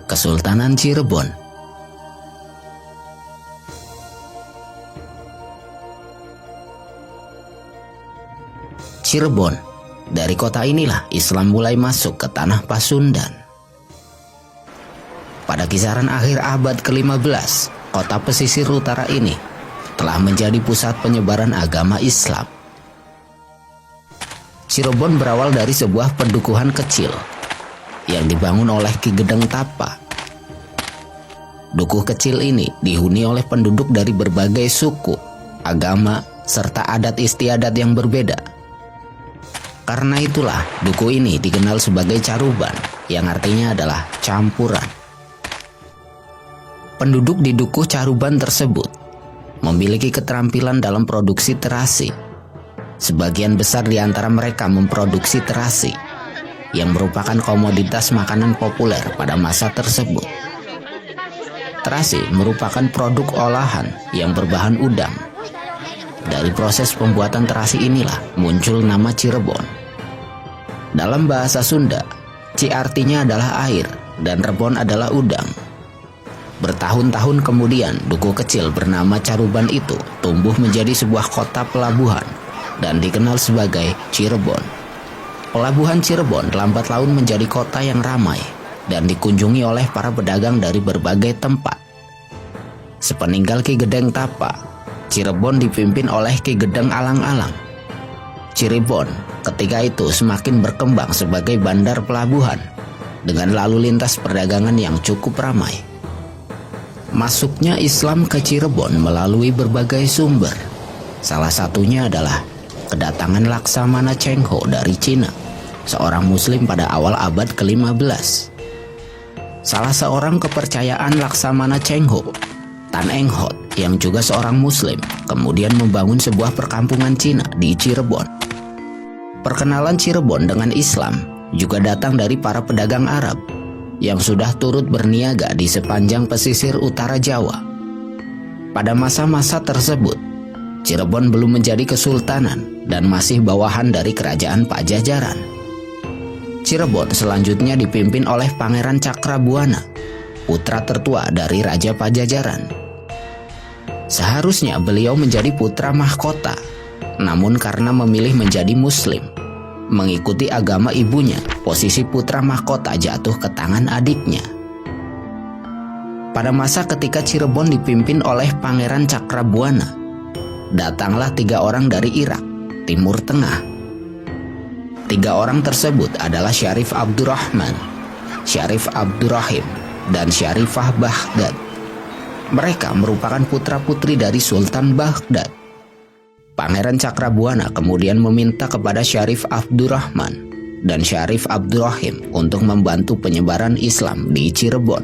Kesultanan Cirebon. Cirebon, dari kota inilah Islam mulai masuk ke tanah Pasundan. Pada kisaran akhir abad ke-15, kota pesisir utara ini telah menjadi pusat penyebaran agama Islam. Cirebon berawal dari sebuah pendukuhan kecil yang dibangun oleh Ki Gedeng Tapa. Dukuh kecil ini dihuni oleh penduduk dari berbagai suku, agama, serta adat istiadat yang berbeda. Karena itulah dukuh ini dikenal sebagai Caruban, yang artinya adalah campuran. Penduduk di dukuh Caruban tersebut memiliki keterampilan dalam produksi terasi. Sebagian besar di antara mereka memproduksi terasi, yang merupakan komoditas makanan populer pada masa tersebut. Terasi merupakan produk olahan yang berbahan udang. Dari proses pembuatan terasi inilah muncul nama Cirebon. Dalam bahasa Sunda, Ci artinya adalah air dan Rebon adalah udang. Bertahun-tahun kemudian, dukuh kecil bernama Caruban itu tumbuh menjadi sebuah kota pelabuhan dan dikenal sebagai Cirebon. Pelabuhan Cirebon lambat laun menjadi kota yang ramai dan dikunjungi oleh para pedagang dari berbagai tempat. Sepeninggal Ki Gedeng Tapa, Cirebon dipimpin oleh Ki Gedeng Alang-Alang. Cirebon ketika itu semakin berkembang sebagai bandar pelabuhan dengan lalu lintas perdagangan yang cukup ramai. Masuknya Islam ke Cirebon melalui berbagai sumber. Salah satunya adalah kedatangan Laksamana Cheng Ho dari Cina, seorang muslim pada awal abad ke-15. Salah seorang kepercayaan Laksamana Cheng Ho, Tan Eng Hot, yang juga seorang muslim, kemudian membangun sebuah perkampungan Cina di Cirebon. Perkenalan Cirebon dengan Islam juga datang dari para pedagang Arab yang sudah turut berniaga di sepanjang pesisir utara Jawa. Pada masa-masa tersebut, Cirebon belum menjadi kesultanan dan masih bawahan dari kerajaan Pajajaran. Cirebon selanjutnya dipimpin oleh Pangeran Cakrabuana, putra tertua dari Raja Pajajaran. Seharusnya beliau menjadi putra mahkota, namun karena memilih menjadi muslim, mengikuti agama ibunya, posisi putra mahkota jatuh ke tangan adiknya. Pada masa ketika Cirebon dipimpin oleh Pangeran Cakrabuana, datanglah 3 orang dari Irak, Timur Tengah. 3 orang tersebut adalah Syarif Abdurrahman, Syarif Abdurrahim, dan Syarifah Baghdad. Mereka merupakan putra-putri dari Sultan Baghdad. Pangeran Cakrabuana kemudian meminta kepada Syarif Abdurrahman dan Syarif Abdurrahim untuk membantu penyebaran Islam di Cirebon.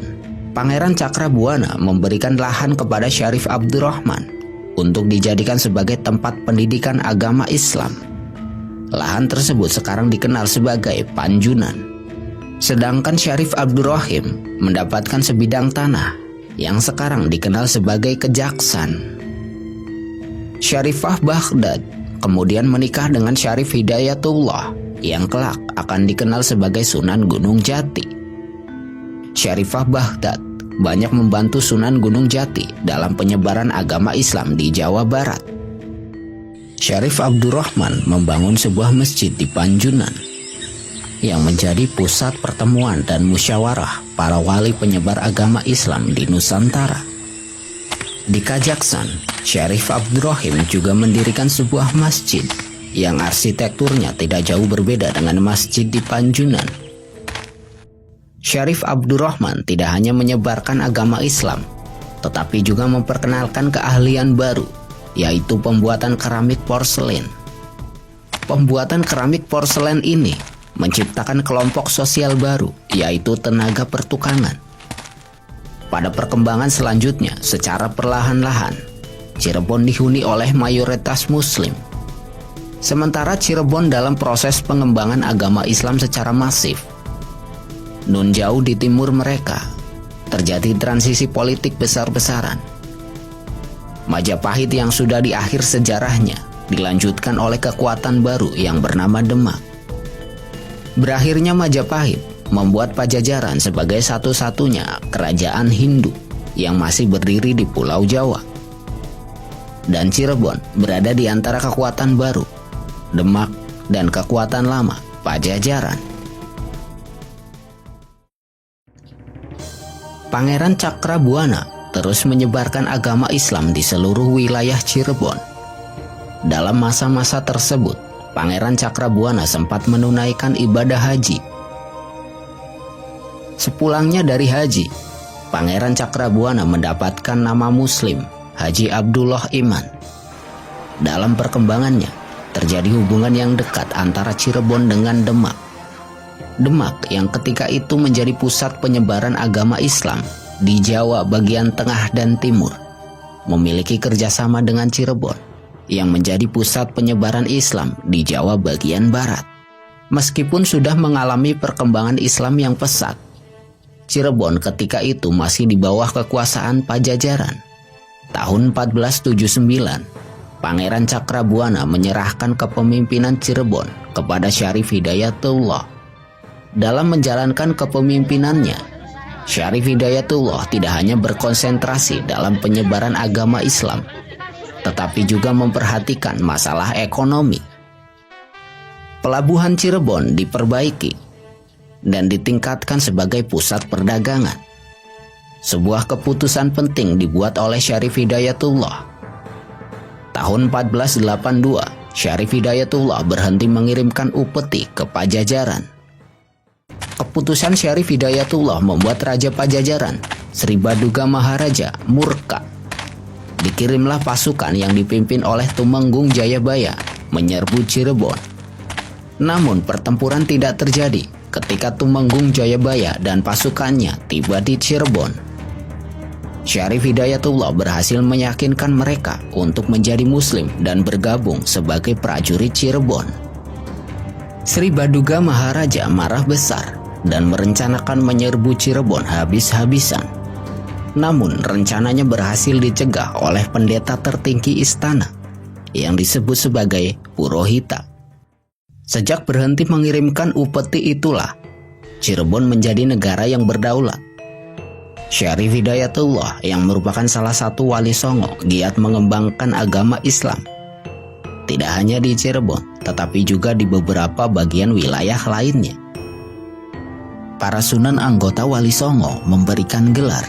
Pangeran Cakrabuana memberikan lahan kepada Syarif Abdurrahman untuk dijadikan sebagai tempat pendidikan agama Islam. Lahan tersebut sekarang dikenal sebagai Panjunan. Sedangkan Syarif Abdurrahim mendapatkan sebidang tanah yang sekarang dikenal sebagai Kejaksan. Syarifah Baghdad kemudian menikah dengan Syarif Hidayatullah yang kelak akan dikenal sebagai Sunan Gunung Jati. Syarifah Baghdad banyak membantu Sunan Gunung Jati dalam penyebaran agama Islam di Jawa Barat. Syarif Abdurrahman membangun sebuah masjid di Panjunan yang menjadi pusat pertemuan dan musyawarah para wali penyebar agama Islam di Nusantara. Di Kajaksan, Syarif Abdurrahim juga mendirikan sebuah masjid yang arsitekturnya tidak jauh berbeda dengan masjid di Panjunan. Syarif Abdurrahman tidak hanya menyebarkan agama Islam, tetapi juga memperkenalkan keahlian baru, yaitu pembuatan keramik porselen. Pembuatan keramik porselen ini menciptakan kelompok sosial baru, yaitu tenaga pertukangan. Pada perkembangan selanjutnya, secara perlahan-lahan, Cirebon dihuni oleh mayoritas muslim. Sementara Cirebon dalam proses pengembangan agama Islam secara masif. Nun jauh di timur mereka, terjadi transisi politik besar-besaran. Majapahit yang sudah di akhir sejarahnya dilanjutkan oleh kekuatan baru yang bernama Demak. Berakhirnya Majapahit membuat Pajajaran sebagai satu-satunya kerajaan Hindu yang masih berdiri di Pulau Jawa. Dan Cirebon berada di antara kekuatan baru, Demak, dan kekuatan lama, Pajajaran. Pangeran Cakrabuana terus menyebarkan agama Islam di seluruh wilayah Cirebon. Dalam masa-masa tersebut, Pangeran Cakrabuana sempat menunaikan ibadah haji. Sepulangnya dari haji, Pangeran Cakrabuana mendapatkan nama Muslim, Haji Abdullah Iman. Dalam perkembangannya, terjadi hubungan yang dekat antara Cirebon dengan Demak. Demak yang ketika itu menjadi pusat penyebaran agama Islam di Jawa bagian tengah dan timur, memiliki kerjasama dengan Cirebon yang menjadi pusat penyebaran Islam di Jawa bagian barat. Meskipun sudah mengalami perkembangan Islam yang pesat, Cirebon ketika itu masih di bawah kekuasaan Pajajaran. Tahun 1479, Pangeran Cakrabuana menyerahkan kepemimpinan Cirebon kepada Syarif Hidayatullah. Dalam menjalankan kepemimpinannya, Syarif Hidayatullah tidak hanya berkonsentrasi dalam penyebaran agama Islam, tetapi juga memperhatikan masalah ekonomi. Pelabuhan Cirebon diperbaiki dan ditingkatkan sebagai pusat perdagangan. Sebuah keputusan penting dibuat oleh Syarif Hidayatullah. Tahun 1482, Syarif Hidayatullah berhenti mengirimkan upeti ke Pajajaran. Keputusan Syarif Hidayatullah membuat Raja Pajajaran, Sri Baduga Maharaja, murka. Dikirimlah pasukan yang dipimpin oleh Tumenggung Jayabaya menyerbu Cirebon. Namun pertempuran tidak terjadi ketika Tumenggung Jayabaya dan pasukannya tiba di Cirebon. Syarif Hidayatullah berhasil meyakinkan mereka untuk menjadi Muslim dan bergabung sebagai prajurit Cirebon. Sri Baduga Maharaja marah besar dan merencanakan menyerbu Cirebon habis-habisan. Namun rencananya berhasil dicegah oleh pendeta tertinggi istana yang disebut sebagai Purohita. Sejak berhenti mengirimkan upeti itulah Cirebon menjadi negara yang berdaulat. Syarif Hidayatullah yang merupakan salah satu wali Songo giat mengembangkan agama Islam. Tidak hanya di Cirebon, tetapi juga di beberapa bagian wilayah lainnya. Para sunan anggota Wali Songo memberikan gelar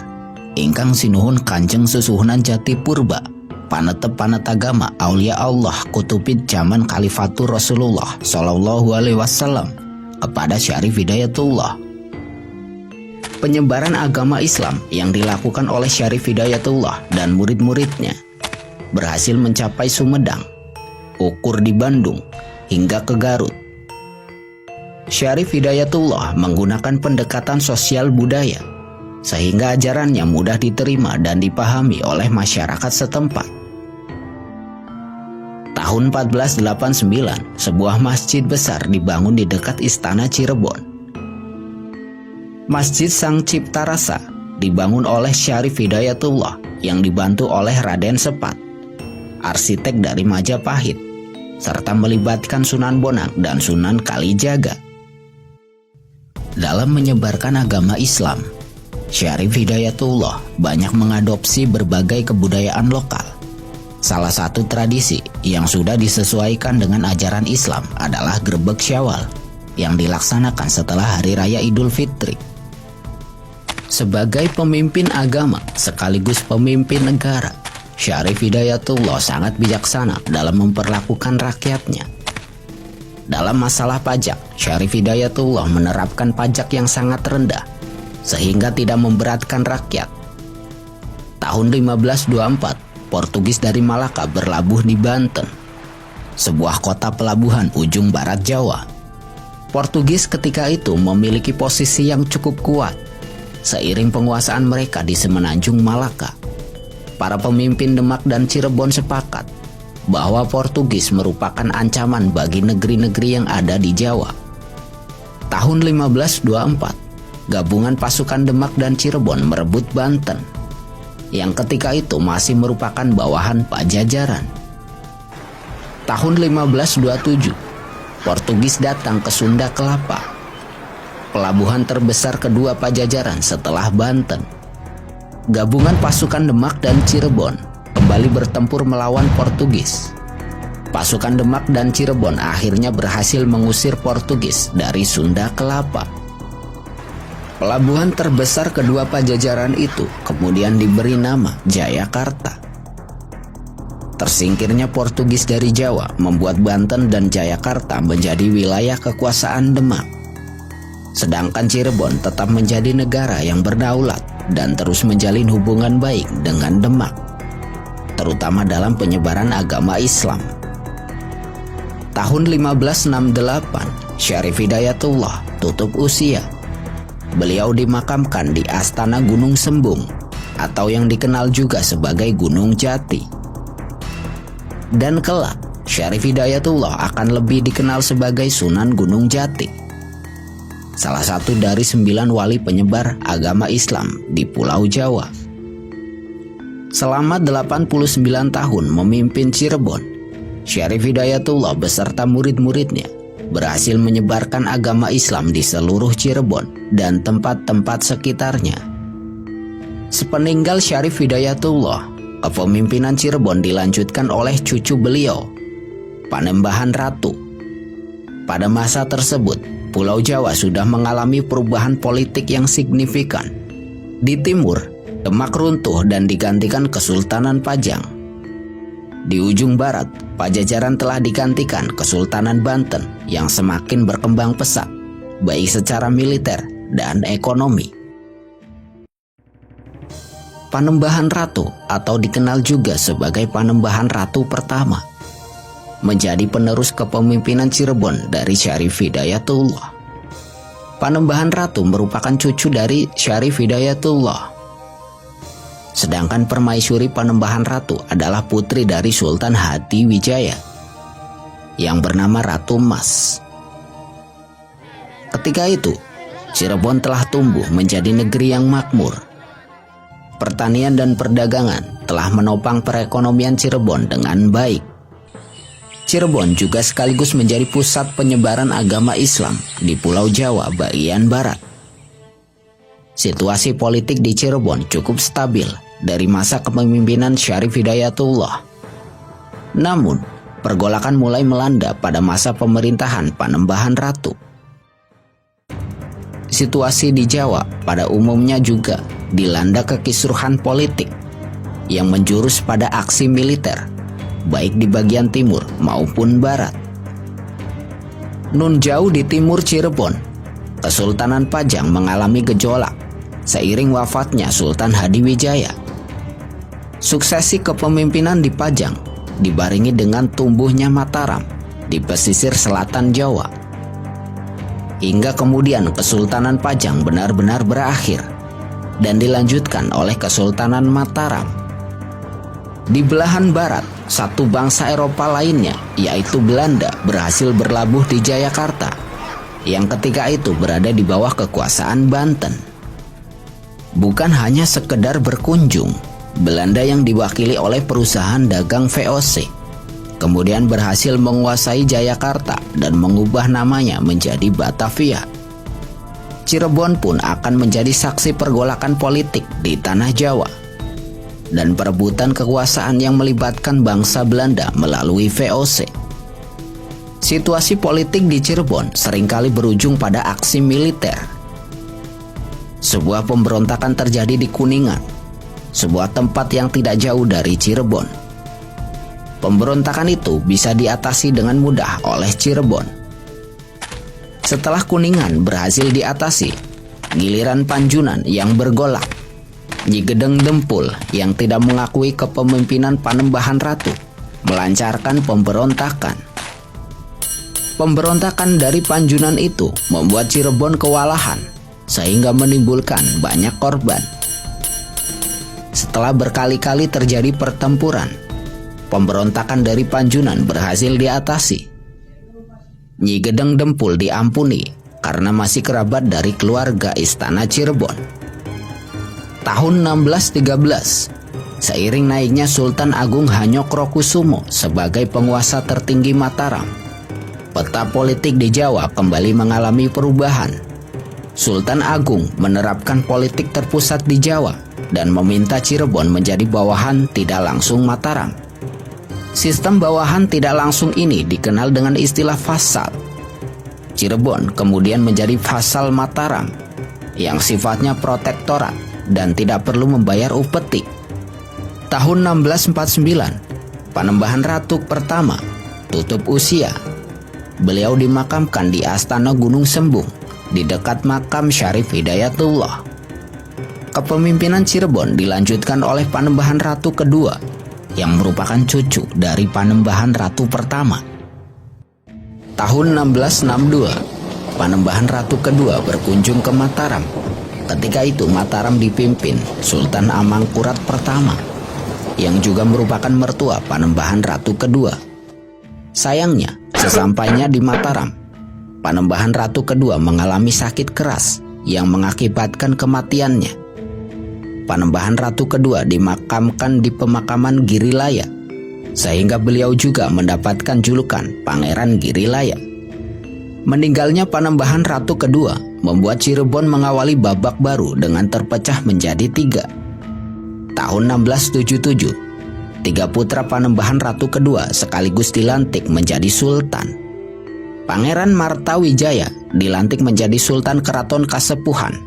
ingkang sinuhun Kanjeng Susuhunan Jati Purba, panetep agama Aulia Allah Kutubid zaman Khalifatur Rasulullah Shallallahu Alaihi Wasallam kepada Syarif Hidayatullah. Penyebaran agama Islam yang dilakukan oleh Syarif Hidayatullah dan murid-muridnya berhasil mencapai Sumedang, Ukur di Bandung, hingga ke Garut. Syarif Hidayatullah menggunakan pendekatan sosial budaya, sehingga ajarannya mudah diterima dan dipahami oleh masyarakat setempat. Tahun 1489, sebuah masjid besar dibangun di dekat Istana Cirebon. Masjid Sang Cipta Rasa dibangun oleh Syarif Hidayatullah yang dibantu oleh Raden Sepat, arsitek dari Majapahit, serta melibatkan Sunan Bonang dan Sunan Kalijaga. Dalam menyebarkan agama Islam, Syarif Hidayatullah banyak mengadopsi berbagai kebudayaan lokal. Salah satu tradisi yang sudah disesuaikan dengan ajaran Islam adalah Grebeg Syawal yang dilaksanakan setelah Hari Raya Idul Fitri. Sebagai pemimpin agama sekaligus pemimpin negara, Syarif Hidayatullah sangat bijaksana dalam memperlakukan rakyatnya. Dalam masalah pajak, Syarif Hidayatullah menerapkan pajak yang sangat rendah, sehingga tidak memberatkan rakyat. Tahun 1524, Portugis dari Malaka berlabuh di Banten, sebuah kota pelabuhan ujung barat Jawa. Portugis ketika itu memiliki posisi yang cukup kuat. Seiring penguasaan mereka di Semenanjung Malaka, para pemimpin Demak dan Cirebon sepakat bahwa Portugis merupakan ancaman bagi negeri-negeri yang ada di Jawa. Tahun 1524, gabungan pasukan Demak dan Cirebon merebut Banten, yang ketika itu masih merupakan bawahan Pajajaran. Tahun 1527, Portugis datang ke Sunda Kelapa. pelabuhan terbesar kedua Pajajaran setelah Banten. Gabungan pasukan Demak dan Cirebon kembali bertempur melawan Portugis. Pasukan Demak dan Cirebon akhirnya berhasil mengusir Portugis dari Sunda Kelapa. Pelabuhan terbesar kedua Pajajaran itu kemudian diberi nama Jayakarta. Tersingkirnya Portugis dari Jawa membuat Banten dan Jayakarta menjadi wilayah kekuasaan Demak. Sedangkan Cirebon tetap menjadi negara yang berdaulat dan terus menjalin hubungan baik dengan Demak, terutama dalam penyebaran agama Islam. Tahun 1568, Syarif Hidayatullah tutup usia. Beliau dimakamkan di Astana Gunung Sembung atau yang dikenal juga sebagai Gunung Jati. Dan kelak, Syarif Hidayatullah akan lebih dikenal sebagai Sunan Gunung Jati, salah satu dari 9 wali penyebar agama Islam di Pulau Jawa. Selama 89 tahun memimpin Cirebon, Syarif Hidayatullah beserta murid-muridnya berhasil menyebarkan agama Islam di seluruh Cirebon dan tempat-tempat sekitarnya. Sepeninggal Syarif Hidayatullah, kepemimpinan Cirebon dilanjutkan oleh cucu beliau, Panembahan Ratu. Pada masa tersebut, Pulau Jawa sudah mengalami perubahan politik yang signifikan. Di timur, Demak runtuh dan digantikan Kesultanan Pajang. Di ujung barat, Pajajaran telah digantikan Kesultanan Banten yang semakin berkembang pesat, baik secara militer dan ekonomi. Panembahan Ratu atau dikenal juga sebagai Panembahan Ratu pertama menjadi penerus kepemimpinan Cirebon dari Syarif Hidayatullah. Panembahan Ratu merupakan cucu dari Syarif Hidayatullah. Sedangkan Permaisuri Panembahan Ratu adalah putri dari Sultan Hadiwijaya yang bernama Ratu Mas. Ketika itu, Cirebon telah tumbuh menjadi negeri yang makmur. Pertanian dan perdagangan telah menopang perekonomian Cirebon dengan baik. Cirebon juga sekaligus menjadi pusat penyebaran agama Islam di Pulau Jawa bagian barat. Situasi politik di Cirebon cukup stabil dari masa kepemimpinan Syarif Hidayatullah. Namun, pergolakan mulai melanda pada masa pemerintahan Panembahan Ratu. Situasi di Jawa pada umumnya juga dilanda kekisruhan politik yang menjurus pada aksi militer, baik di bagian timur maupun barat. Nun jauh di timur Cirebon, Kesultanan Pajang mengalami gejolak seiring wafatnya Sultan Hadiwijaya. Suksesi kepemimpinan di Pajang dibarengi dengan tumbuhnya Mataram di pesisir selatan Jawa. Hingga kemudian Kesultanan Pajang benar-benar berakhir dan dilanjutkan oleh Kesultanan Mataram. Di belahan barat, satu bangsa Eropa lainnya, yaitu Belanda, berhasil berlabuh di Jayakarta, yang ketika itu berada di bawah kekuasaan Banten. Bukan hanya sekedar berkunjung, Belanda yang diwakili oleh perusahaan dagang VOC kemudian berhasil menguasai Jayakarta dan mengubah namanya menjadi Batavia. Cirebon pun akan menjadi saksi pergolakan politik di tanah Jawa dan perebutan kekuasaan yang melibatkan bangsa Belanda melalui VOC. Situasi politik di Cirebon seringkali berujung pada aksi militer. Sebuah pemberontakan terjadi di Kuningan, sebuah tempat yang tidak jauh dari Cirebon. Pemberontakan itu bisa diatasi dengan mudah oleh Cirebon. Setelah Kuningan berhasil diatasi, giliran Panjunan yang bergolak. Nyi Gedeng Dempul yang tidak mengakui kepemimpinan Panembahan Ratu melancarkan pemberontakan. Pemberontakan dari Panjunan itu membuat Cirebon kewalahan sehingga menimbulkan banyak korban. Setelah berkali-kali terjadi pertempuran, pemberontakan dari Panjunan berhasil diatasi. Nyi Gedeng Dempul diampuni karena masih kerabat dari keluarga Istana Cirebon. Tahun 1613, seiring naiknya Sultan Agung Hanyokrokusumo sebagai penguasa tertinggi Mataram, peta politik di Jawa kembali mengalami perubahan. Sultan Agung menerapkan politik terpusat di Jawa dan meminta Cirebon menjadi bawahan tidak langsung Mataram. Sistem bawahan tidak langsung ini dikenal dengan istilah vasal. Cirebon kemudian menjadi vasal Mataram yang sifatnya protektorat dan tidak perlu membayar upeti. Tahun 1649, Panembahan Ratu pertama tutup usia. Beliau dimakamkan di Astana Gunung Sembung di dekat makam Syarif Hidayatullah. Kepemimpinan Cirebon dilanjutkan oleh Panembahan Ratu kedua yang merupakan cucu dari Panembahan Ratu pertama. Tahun 1662, Panembahan Ratu kedua berkunjung ke Mataram. Ketika itu Mataram dipimpin Sultan Amangkurat pertama yang juga merupakan mertua Panembahan Ratu kedua. Sayangnya, sesampainya di Mataram, Panembahan Ratu kedua mengalami sakit keras yang mengakibatkan kematiannya. Panembahan Ratu kedua dimakamkan di pemakaman Girilaya, sehingga beliau juga mendapatkan julukan Pangeran Girilaya. Meninggalnya Panembahan Ratu kedua membuat Cirebon mengawali babak baru dengan terpecah menjadi 3. Tahun 1677, 3 putra Panembahan Ratu kedua sekaligus dilantik menjadi sultan. Pangeran Martawijaya dilantik menjadi Sultan Keraton Kasepuhan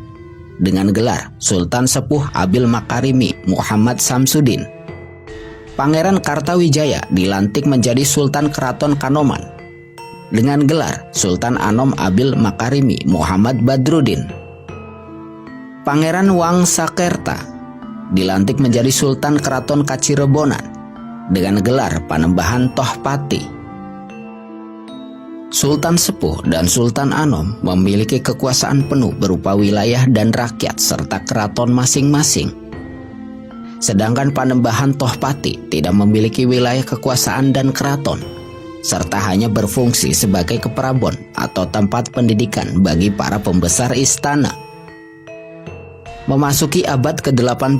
dengan gelar Sultan Sepuh Abil Makarimi Muhammad Samsudin. Pangeran Kartawijaya dilantik menjadi Sultan Keraton Kanoman dengan gelar Sultan Anom Abil Makarimi Muhammad Badruddin. Pangeran Wangsakerta dilantik menjadi Sultan Keraton Kacirebonan dengan gelar Panembahan Tohpati. Sultan Sepuh dan Sultan Anom memiliki kekuasaan penuh berupa wilayah dan rakyat serta keraton masing-masing. Sedangkan Panembahan Tohpati tidak memiliki wilayah kekuasaan dan keraton, serta hanya berfungsi sebagai keprabon atau tempat pendidikan bagi para pembesar istana. Memasuki abad ke-18,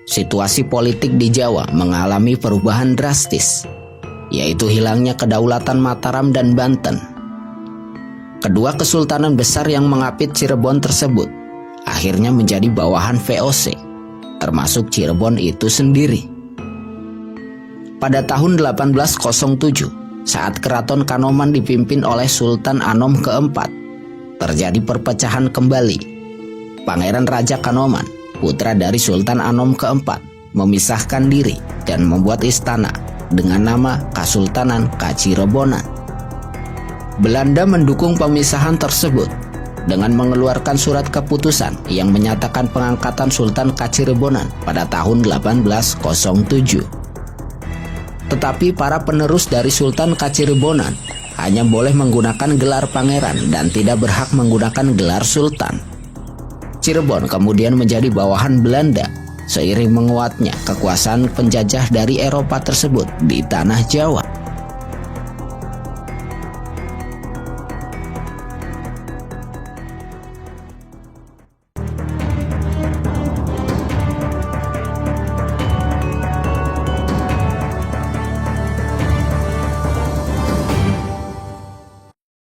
situasi politik di Jawa mengalami perubahan drastis, yaitu hilangnya kedaulatan Mataram dan Banten. Kedua kesultanan besar yang mengapit Cirebon tersebut akhirnya menjadi bawahan VOC, termasuk Cirebon itu sendiri. Pada tahun 1807, saat Keraton Kanoman dipimpin oleh Sultan Anom keempat, terjadi perpecahan kembali. Pangeran Raja Kanoman, putra dari Sultan Anom keempat, memisahkan diri dan membuat istana dengan nama Kasultanan Kacirebonan. Belanda mendukung pemisahan tersebut dengan mengeluarkan surat keputusan yang menyatakan pengangkatan Sultan Kacirebonan pada tahun 1807. Tetapi para penerus dari Sultan Kacirebonan hanya boleh menggunakan gelar pangeran dan tidak berhak menggunakan gelar sultan. Cirebon kemudian menjadi bawahan Belanda seiring menguatnya kekuasaan penjajah dari Eropa tersebut di tanah Jawa.